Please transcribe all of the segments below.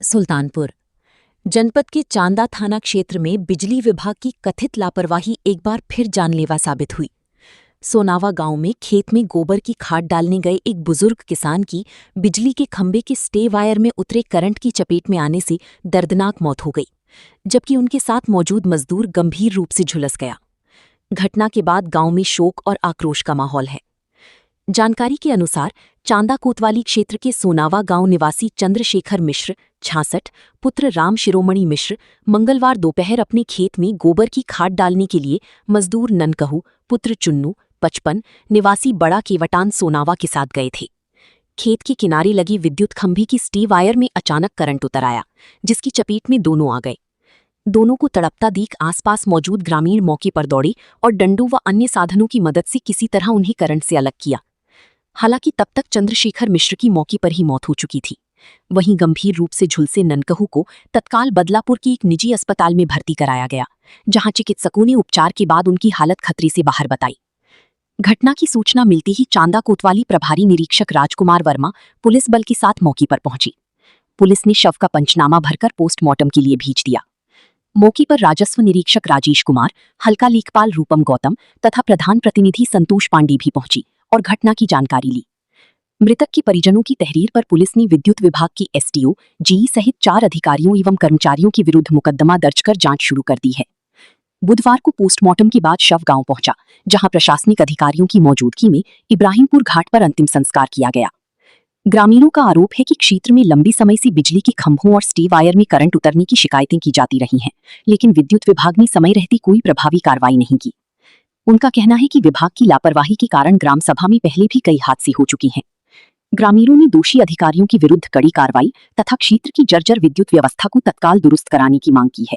सुल्तानपुर जनपद के चांदा थाना क्षेत्र में बिजली विभाग की कथित लापरवाही एक बार फिर जानलेवा साबित हुई। सोनावा गांव में खेत में गोबर की खाद डालने गए एक बुजुर्ग किसान की बिजली के खंभे के स्टे वायर में उतरे करंट की चपेट में आने से दर्दनाक मौत हो गई, जबकि उनके साथ मौजूद मजदूर गंभीर रूप से झुलस गया। घटना के बाद गांव में शोक और आक्रोश का माहौल है। जानकारी के अनुसार चांदा कोतवाली क्षेत्र के सोनावा गांव निवासी चंद्रशेखर मिश्र 66 पुत्र राम शिरोमणि मिश्र मंगलवार दोपहर अपने खेत में गोबर की खाद डालने के लिए मजदूर ननकहू पुत्र चुन्नू 55 निवासी बड़ा केवटान सोनावा के साथ गए थे। खेत के किनारे लगी विद्युत खंभे की स्टे वायर में अचानक करंट उतर आया, जिसकी चपेट में दोनों आ गए। दोनों को तड़पता देख आसपास मौजूद ग्रामीण मौके पर दौड़े और डंडों व अन्य साधनों की मदद से किसी तरह उन्हें करंट से अलग किया। हालांकि तब तक चंद्रशेखर मिश्र की मौके पर ही मौत हो चुकी थी। वहीं गंभीर रूप से झुलसे ननकहू को तत्काल बदलापुर की एक निजी अस्पताल में भर्ती कराया गया, जहां चिकित्सकों ने उपचार के बाद उनकी हालत खतरे से बाहर बताई। घटना की सूचना मिलते ही चांदा कोतवाली प्रभारी निरीक्षक राजकुमार वर्मा पुलिस बल के साथ मौके पर पहुंची। पुलिस ने शव का पंचनामा भरकर पोस्टमार्टम के लिए भेज दिया। मौके पर राजस्व निरीक्षक राजेश कुमार, हल्का लेखपाल रूपम गौतम तथा प्रधान प्रतिनिधि संतोष पांडे भी पहुंची और घटना की जानकारी ली। मृतक के परिजनों की तहरीर पर पुलिस ने विद्युत विभाग के एसडीओ, जीई सहित 4 अधिकारियों एवं कर्मचारियों के विरुद्ध मुकदमा दर्ज कर जांच शुरू कर दी है। बुधवार को पोस्टमार्टम के बाद शव गांव पहुंचा, जहां प्रशासनिक अधिकारियों की मौजूदगी में इब्राहिमपुर घाट पर अंतिम संस्कार किया गया। ग्रामीणों का आरोप है कि क्षेत्र में लंबी समय से बिजली के खंभों और स्टे वायर में करंट उतरने की शिकायतें की जाती रही हैं, लेकिन विद्युत विभाग ने समय रहती कोई प्रभावी कार्रवाई नहीं की। उनका कहना है कि विभाग की लापरवाही के कारण ग्राम सभा में पहले भी कई हादसे हो चुके हैं। ग्रामीणों ने दोषी अधिकारियों के विरुद्ध कड़ी कार्रवाई तथा क्षेत्र की जर्जर विद्युत व्यवस्था को तत्काल दुरुस्त कराने की मांग की है।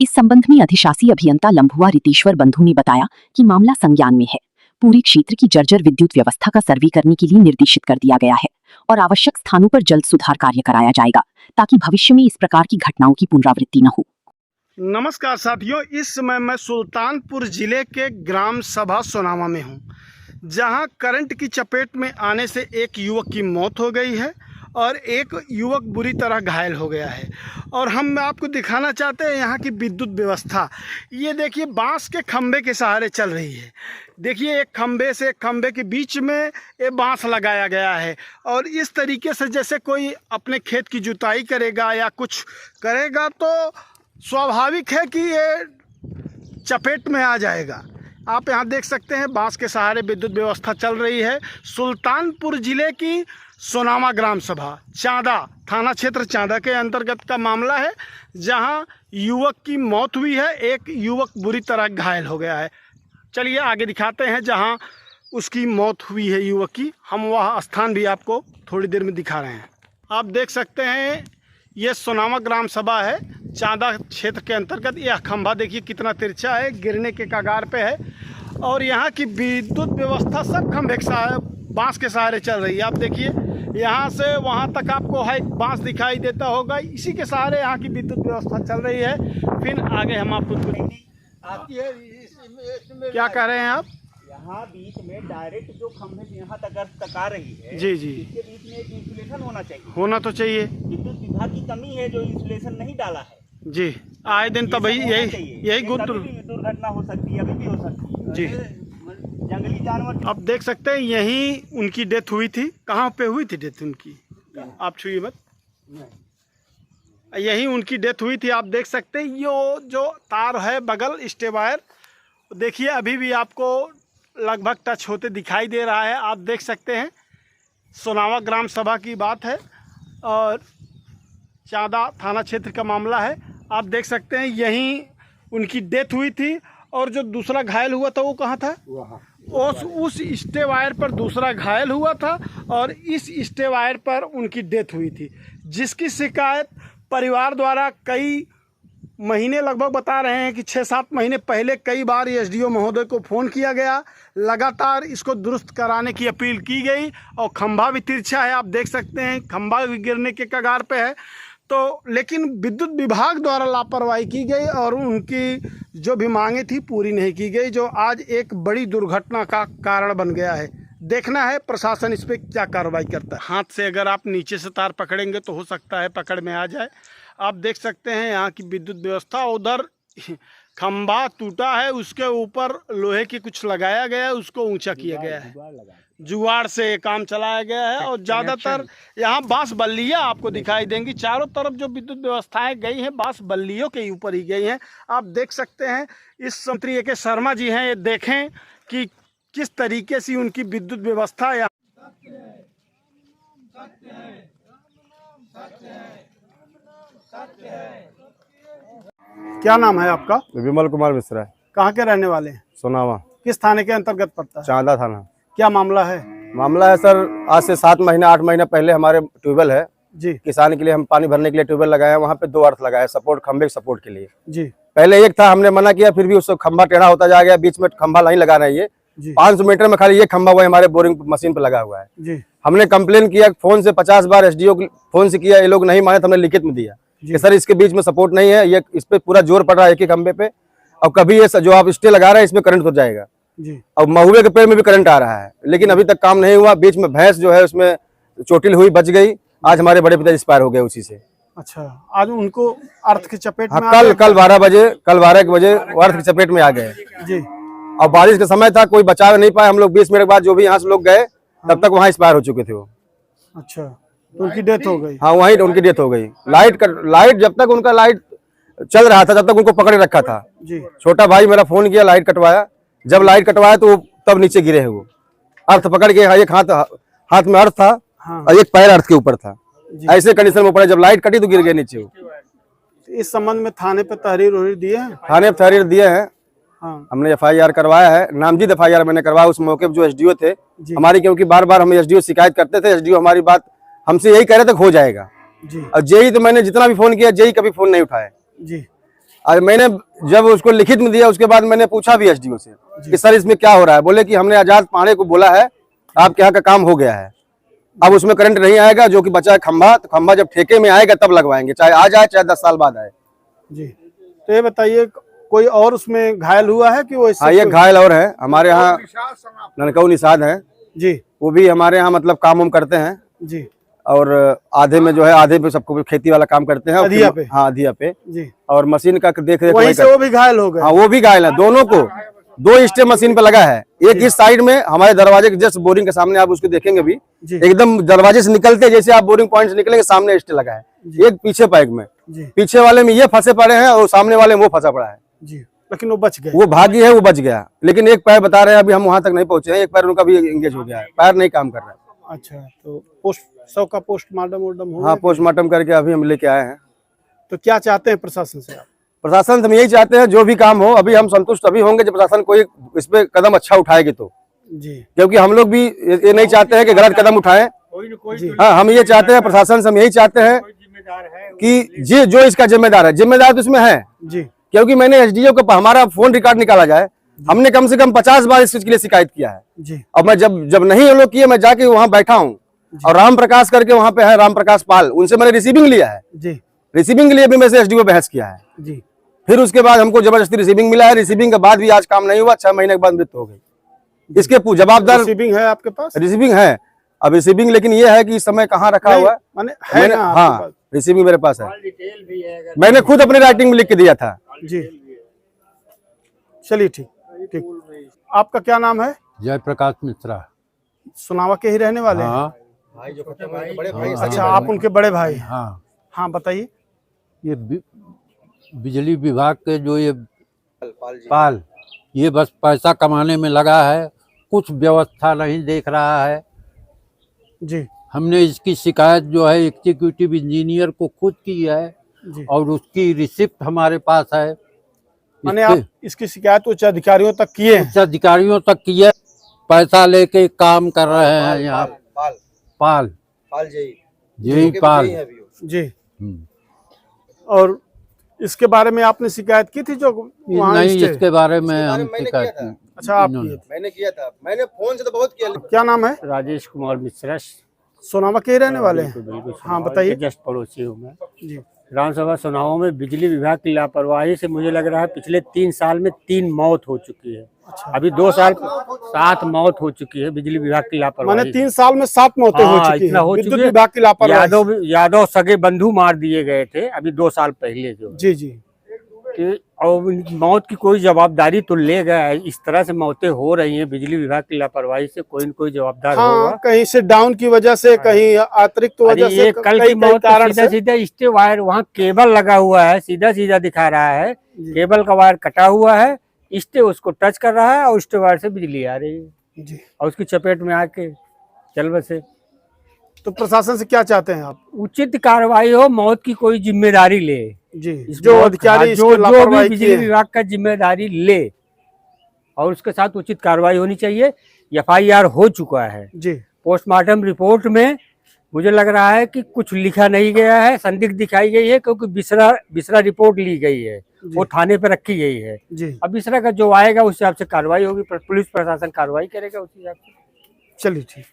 इस संबंध में अधिशासी अभियंता लंभुआ रितेश्वर बंधु ने बताया कि मामला संज्ञान में है। पूरे क्षेत्र की जर्जर विद्युत व्यवस्था का सर्वे करने के लिए निर्देशित कर दिया गया है और आवश्यक स्थानों पर जल्द सुधार कार्य कराया जाएगा, ताकि भविष्य में इस प्रकार की घटनाओं की पुनरावृत्ति न हो। नमस्कार साथियों, इस समय मैं सुल्तानपुर जिले के ग्राम सभा सोनावा में हूं, जहां करंट की चपेट में आने से एक युवक की मौत हो गई है और एक युवक बुरी तरह घायल हो गया है। और हम आपको दिखाना चाहते हैं यहाँ की विद्युत व्यवस्था। ये देखिए, बांस के खंभे के सहारे चल रही है। देखिए, एक खंभे से एक खंभे के बीच में ये बांस लगाया गया है और इस तरीके से जैसे कोई अपने खेत की जुताई करेगा या कुछ करेगा तो स्वाभाविक है कि ये चपेट में आ जाएगा। आप यहाँ देख सकते हैं, बांस के सहारे विद्युत व्यवस्था चल रही है। सुल्तानपुर जिले की सोनावा ग्राम सभा चांदा थाना क्षेत्र चांदा के अंतर्गत का मामला है, जहाँ युवक की मौत हुई है, एक युवक बुरी तरह घायल हो गया है। चलिए आगे दिखाते हैं जहाँ उसकी मौत हुई है युवक की। हम वह स्थान भी आपको थोड़ी देर में दिखा रहे हैं। आप देख सकते हैं, ये सोनावा ग्राम सभा है चांदा क्षेत्र के अंतर्गत। यह खंभा देखिए कितना तिरछा है, गिरने के कगार पे है और यहाँ की विद्युत व्यवस्था सब खंभे के सहारे बांस के सहारे चल रही है। आप देखिए, यहाँ से वहाँ तक आपको है बांस दिखाई देता होगा, इसी के सहारे यहाँ की विद्युत व्यवस्था चल रही है। फिर आगे हम आपको आती है। क्या कह रहे हैं आप? यहाँ बीच में डायरेक्ट जो खंभे यहाँ तक आ रही है, जी जी, इसके बीच में एक इंसुलेशन होना चाहिए। होना तो चाहिए। विद्युत विभाग की कमी है जो इंसुलेशन नहीं डाला है जी। आए दिन तो भाई यही दुर्घटना हो सकती है, अभी भी हो सकती है जी। जंगली जानवर। आप देख सकते हैं, यहीं उनकी डेथ हुई थी। कहाँ पे हुई थी डेथ उनकी? आप छुइए मत, यहीं उनकी डेथ हुई थी। आप देख सकते हैं, ये जो तार है बगल स्टे वायर, देखिए अभी भी आपको लगभग टच होते दिखाई दे रहा है। आप देख सकते हैं, सोनावा ग्राम सभा की बात है और चांदा थाना क्षेत्र का मामला है। आप देख सकते हैं, यहीं उनकी डेथ हुई थी और जो दूसरा घायल हुआ था वो कहाँ था? उस स्टे वायर पर दूसरा घायल हुआ था और इस स्टे वायर पर उनकी डेथ हुई थी, जिसकी शिकायत परिवार द्वारा कई महीने लगभग बता रहे हैं कि 6-7 महीने पहले कई बार एसडीओ महोदय को फ़ोन किया गया। लगातार इसको दुरुस्त कराने की अपील की गई और खंभा भी तिरछा है। आप देख सकते हैं, खंभा भी गिरने के कगार पे है। तो लेकिन विद्युत विभाग द्वारा लापरवाही की गई और उनकी जो भी मांगे थी पूरी नहीं की गई, जो आज एक बड़ी दुर्घटना का कारण बन गया है। देखना है प्रशासन इस पे क्या कार्रवाई करता है। हाथ से अगर आप नीचे से तार पकड़ेंगे तो हो सकता है पकड़ में आ जाए। आप देख सकते हैं यहाँ की विद्युत व्यवस्था, उधर खंभा टूटा है, उसके ऊपर लोहे की कुछ लगाया गया है, उसको ऊंचा किया गया है, जुगाड़ से काम चलाया गया है। और ज़्यादातर यहाँ बांस बल्लियाँ आपको दिखाई देंगी, चारों तरफ जो विद्युत व्यवस्थाएं गई हैं बांस बल्लियों के ऊपर ही गई हैं। आप देख सकते हैं इस मंत्री A.K. शर्मा जी हैं, ये देखें कि किस तरीके से उनकी विद्युत व्यवस्था यहाँ। क्या नाम है आपका? विमल कुमार मिश्रा। कहाँ के रहने वाले हैं? सोनावा। किस थाने के अंतर्गत पड़ता है? चांदा थाना। क्या मामला है? मामला है सर, आज से 7 महीना 8 महीना पहले हमारे ट्यूबवेल है जी, किसान के लिए, हम पानी भरने के लिए ट्यूबवेल लगाए हैं। वहाँ पे 2 अर्थ लगाए सपोर्ट, खंभे सपोर्ट के लिए। जी, पहले एक था, हमने मना किया, फिर भी उसको खंभा टेढ़ा होता जा गया, बीच में खंभा नहीं लगा रहा है। ये 500 मीटर में खाली ये खंभा हुआ हमारे बोरिंग मशीन पे लगा हुआ है जी। हमने कंप्लेन किया फोन से 50 बार, SDO फोन से किया, ये लोग नहीं माने तो हमने लिखित में दिया कि सर इसके बीच में सपोर्ट नहीं है, ये इस पे पूरा जोर पड़ रहा है एक ही खंभे पे, और कभी ये जो आप स्टे लगा रहे हैं इसमें करंट हो जाएगा जी। और महुए के पेड़ में भी करंट आ रहा है, लेकिन अभी तक काम नहीं हुआ। बीच में भैंस जो है उसमें चोटिल हुई, बच गई। आज हमारे बड़े पिता एक्सपायर हो गए उसी से। अच्छा, आज उनको अर्थ की चपेट में हाँ, कल 12 के बजे अर्थ की चपेट में आ गए जी। और बारिश का समय था, कोई बचाव नहीं पाए। हम लोग 20 मिनट बाद जो भी यहाँ से लोग गए तब तक वहाँ एक्सपायर हो चुके थे वो। अच्छा, तो उनकी डेथ हो गई? हाँ, वहीं उनकी डेथ हो गई। लाइट जब तक उनका लाइट चल रहा था तब तक उनको पकड़े रखा था जी। छोटा भाई मेरा फोन किया, लाइट कटवाया, जब लाइट कटवाया तो तब नीचे गिरे हैं वो, अर्थ पकड़ के। एक हाथ में अर्थ था और एक पैर अर्थ के ऊपर था, ऐसे कंडीशन में पड़े। जब लाइट कटी तो गिर गए नीचे वो। इस संबंध में थाने पे तहरीर दिए हैं? थाने पे तहरीर दिए हैं। हाँ। हमने FIR करवाया है, नामजद FIR मैंने करवाया। उस मौके पे जो SDO थे हमारी, क्योंकि बार बार हम SDO शिकायत करते थे, SDO हमारी बात हमसे यही कह रहे थे हो जाएगा जी। और JE तो मैंने जितना भी फोन किया JE कभी फोन नहीं उठाया जी। और मैंने जब उसको लिखित में दिया उसके बाद मैंने पूछा भी SDO से कि सर इसमें क्या हो रहा है। बोले कि हमने आजाद पांडे को बोला है आपके यहाँ का काम हो गया है, अब उसमें करंट नहीं आएगा, जो कि बचा है खंभा, तो खंभा जब ठेके में आएगा तब लगवाएंगे, चाहे आज आए चाहे 10 साल बाद आए जी। तो ये बताइए कोई और उसमें घायल हुआ है कि वो? हाँ, एक घायल और है हमारे यहाँ, ननकऊ निषाद है जी, वो भी हमारे यहाँ मतलब काम उम करते हैं जी। और आधे में जो है, आधे पे सबको खेती वाला काम करते हैं अधिया पे। हाँ, अधिया पे जी। और मशीन का देख रेख वहीं से वो भी घायल हो गए? हाँ, वो भी घायल है। दोनों को 2 स्टे मशीन पे लगा है, एक इस साइड में हमारे दरवाजे के जस्ट बोरिंग के सामने, आप उसको देखेंगे भी एकदम दरवाजे से निकलते जैसे आप बोरिंग पॉइंट से निकलेंगे सामने स्टे लगा है, एक पीछे पाइप में, पीछे वाले में ये फंसे पड़े हैं और सामने वाले में वो फंसा पड़ा है जी। लेकिन वो बच गए? वो भागी है, वो बच गया, लेकिन एक पैर बता रहे हैं अभी हम वहां तक नहीं पहुंचे हैं, एक पैर उनका भी एंगेज हो गया है, पैर नहीं काम कर रहा है। अच्छा, तो शव का पोस्टमार्टम हो? हाँ, पोस्टमार्टम करके अभी हम लेके आए हैं। तो क्या चाहते हैं प्रशासन से आप? प्रशासन से हम यही चाहते हैं जो भी काम हो, अभी हम संतुष्ट अभी होंगे जब प्रशासन कोई इस पे कदम अच्छा उठाएगी तो जी, क्योंकि हम लोग भी ये नहीं चाहते हैं कि गलत कदम उठाएं। हाँ, हम ये चाहते हैं प्रशासन से, हम यही चाहते हैं कि जो इसका जिम्मेदार है, जिम्मेदार तो इसमें है जी, क्योंकि मैंने SDO को हमारा फोन रिकॉर्ड निकाला जाए, हमने कम से कम 50 बार इस चीज के लिए शिकायत किया है जी। और मैं जब नहीं ये लोग किए, मैं जाके वहाँ बैठा हूँ और राम प्रकाश करके वहाँ पे है, राम प्रकाश पाल, उनसे मैंने रिसीविंग लिया है जी। रिसीविंग के लिए भी मैं से SDO बहस किया है जी। फिर उसके बाद हमको जबरदस्ती रिसीविंग मिला है, रिसीविंग के बाद भी आज काम नहीं हुआ, 6 महीने के बाद मृत्यु हो गई। इसके जवाबदार रिसीविंग है आपके पास? रिसीविंग है, अब रिसीविंग, लेकिन ये है कि इस समय कहाँ रखा हुआ है, हाँ रिसीविंग मेरे पास है, मैंने खुद अपने राइटिंग में लिख के दिया था जी। चलिए ठीक। आपका क्या नाम है? जय प्रकाश मिश्रा। सोनावा के ही रहने वाले हैं? हाँ। भाई जो बड़े भाई। अच्छा, आप उनके बड़े भाई? हाँ हाँ, बताइए। ये बिजली विभाग के जो ये पाल, ये बस पैसा कमाने में लगा है, कुछ व्यवस्था नहीं देख रहा है जी। हमने इसकी शिकायत जो है एग्जीक्यूटिव इंजीनियर को खुद की है जी। और उसकी रिसिप्ट हमारे पास है। मैंने आप इसकी शिकायत उच्च अधिकारियों तक किए? उच्च अधिकारियों तक की है, पैसा लेके काम कर रहे हैं यहाँ। पाल यही पाल जी। और इसके बारे में आपने शिकायत की थी? जो नहीं, इसके बारे में हम शिकायत नहीं। अच्छा, आप मैंने किया था, मैंने फोन से तो बहुत किया। क्या नाम है? राजेश कुमार मिश्रा। सोनावा के रहने वाले हैं? हाँ, बताइए। जस्ट पड़ोसी हूँ मैं जी। विधानसभा चुनावों में बिजली विभाग की लापरवाही से मुझे लग रहा है पिछले 3 साल में 3 मौत हो चुकी है। अभी 2 साल 7 मौत हो चुकी है बिजली विभाग की लापरवाही। माने 3 साल में 7 मौतें हो चुकी इतना हैं हो विद्युत चुकी है। विभाग की लापरवाही। यादव सगे बंधु मार दिए गए थे अभी 2 साल पहले जो। जी जी। और मौत की कोई जवाबदारी तो लेगा। इस तरह से मौतें हो रही हैं बिजली विभाग की लापरवाही से, कोई न कोई जवाबदार होगा। कहीं से डाउन की वजह से, कहीं अतिरिक्त वजह से, कल की मौत तो सीधा स्टे वायर, वहाँ केबल लगा हुआ है, सीधा दिखा रहा है, केबल का वायर कटा हुआ है, स्टे उसको टच कर रहा है और स्टे वायर से बिजली आ रही है जी। और उसकी चपेट में आके चल बसे। तो प्रशासन से क्या चाहते हैं आप? उचित कार्रवाई हो, मौत की कोई जिम्मेदारी ले जी। जो अधिकारी जो भी बिजली विभाग का जिम्मेदारी ले और उसके साथ उचित कार्रवाई होनी चाहिए। FIR हो चुका है जी। पोस्टमार्टम रिपोर्ट में मुझे लग रहा है कि कुछ लिखा नहीं गया है, संदिग्ध दिखाई गई है, क्योंकि बिसरा रिपोर्ट ली गई है, वो थाने पे रखी गई है जी। अब बिसरा का जो आएगा उस हिसाब से कार्रवाई होगी, पुलिस प्रशासन कार्रवाई करेगा उस हिसाब से। चलिए ठीक।